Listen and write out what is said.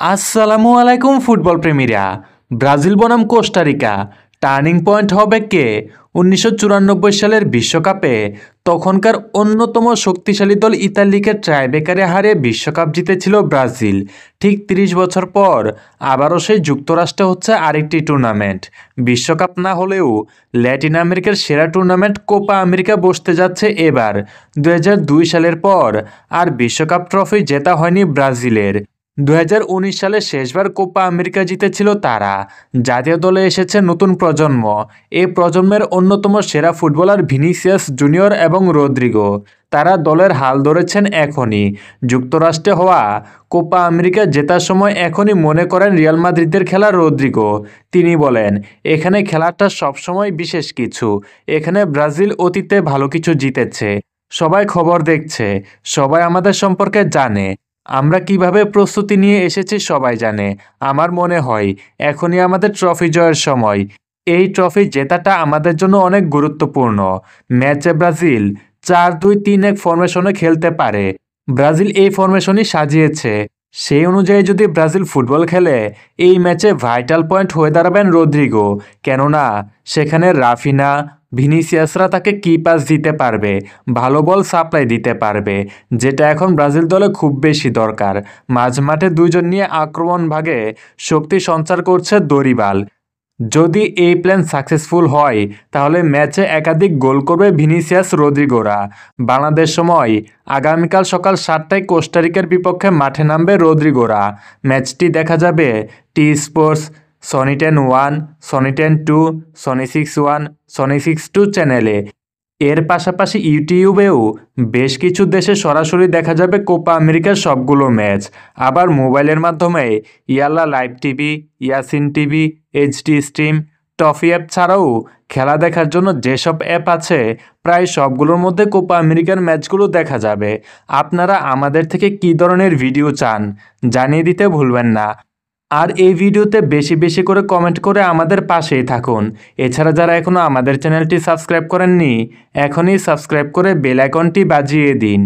আসসালামু আলাইকুম football প্রেমীরা। Brazil বনাম কোস্টারিকা টার্নিং পয়েন্ট হবে কে? 1994 সালের বিশ্বকাপে তখনকার অন্যতম শক্তিশালী দল ইতালিকে ট্রাইবেকারে হারিয়ে বিশ্বকাপ জিতেছিল ব্রাজিল। ঠিক 30 বছর পর আবারও সেই যুক্তরাষ্ট্রে হচ্ছে আরেকটি টুর্নামেন্ট। বিশ্বকাপ না হলেও ল্যাটিন আমেরিকার সেরা টুর্নামেন্ট কোপা আমেরিকা বসতে যাচ্ছে এবার। 2002 সালের পর আর বিশ্বকাপ ট্রফি জেতা হয়নি ব্রাজিলের। 2019 সালে শেষবার কোপা আমেরিকা জিতেছিল তারা। জাতীয় দলে এসেছে নতুন প্রজন্ম। এই প্রজন্মের অন্যতম সেরা ফুটবলার ভিনিসিয়াস জুনিয়র এবং রদ্রিগো। তারা দলের হাল ধরেছেন এখনই। যুক্তরাষ্ট্রে হওয়া কোপা আমেরিকা জেতার সময় এখনই মনে করেন রিয়াল মাদ্রিদের খেলা রদ্রিগো। তিনি বলেন, এখানে খেলাটা সবসময় বিশেষ কিছু। এখানে ব্রাজিল অতীতে ভালো কিছু জিতেছে। সবাই খবর দেখছে, সবাই আমাদের সম্পর্কে জানে। আমরা কিভাবে প্রস্তুতি নিয়ে এসেছি সবাই জানে। আমার মনে হয় এখনই আমাদের ট্রফি জয়ের সময়। এই ট্রফি জেতাটা আমাদের জন্য অনেক গুরুত্বপূর্ণ। ম্যাচে ব্রাজিল 4-2-3-1 ফরমেশনে খেলতে পারে। ব্রাজিল এই ফরমেশনই সাজিয়েছে। সেই অনুযায়ী যদি ব্রাজিল ফুটবল খেলে, এই ম্যাচে ভাইটাল পয়েন্ট হয়ে দাঁড়াবেন রদ্রিগো। কেননা সেখানে রাফিনা, ভিনিসিয়াসরা তাকে কি পাস দিতে পারবে, ভালো বল সাপ্লাই দিতে পারবে, যেটা এখন ব্রাজিল দলে খুব বেশি দরকার। মাঝমাঠে দুইজন নিয়ে আক্রমণ ভাগে শক্তি সঞ্চার করছে দরিবাল। যদি এই প্ল্যান সাকসেসফুল হয় তাহলে ম্যাচে একাধিক গোল করবে ভিনিসিয়াস রদ্রিগোরা। বাংলাদেশ সময় আগামীকাল সকাল 7টায় কোস্টারিকার বিপক্ষে মাঠে নামবে রদ্রিগোরা। ম্যাচটি দেখা যাবে T Sports, Sony 10-1, Sony 10-2, Sony 6-1, Sony 6-2 চ্যানেলে। এর পাশাপাশি ইউটিউবেও বেশ কিছু দেশে সরাসরি দেখা যাবে কোপা আমেরিকার সবগুলো ম্যাচ। আবার মোবাইলের মাধ্যমে ইয়াল্লা live TV, Yasin TV, HD stream, toffee app ছাড়াও খেলা দেখার জন্য যেসব অ্যাপ আছে প্রায় সবগুলোর মধ্যে কোপা আমেরিকার ম্যাচগুলো দেখা যাবে। আপনারা আমাদের থেকে কী ধরনের ভিডিও চান জানিয়ে দিতে ভুলবেন না। আর এই ভিডিওতে বেশি বেশি করে কমেন্ট করে আমাদের পাশেই থাকুন। এছাড়া যারা এখনও আমাদের চ্যানেলটি সাবস্ক্রাইব করেননি, এখনই সাবস্ক্রাইব করে বেল আইকনটি বাজিয়ে দিন।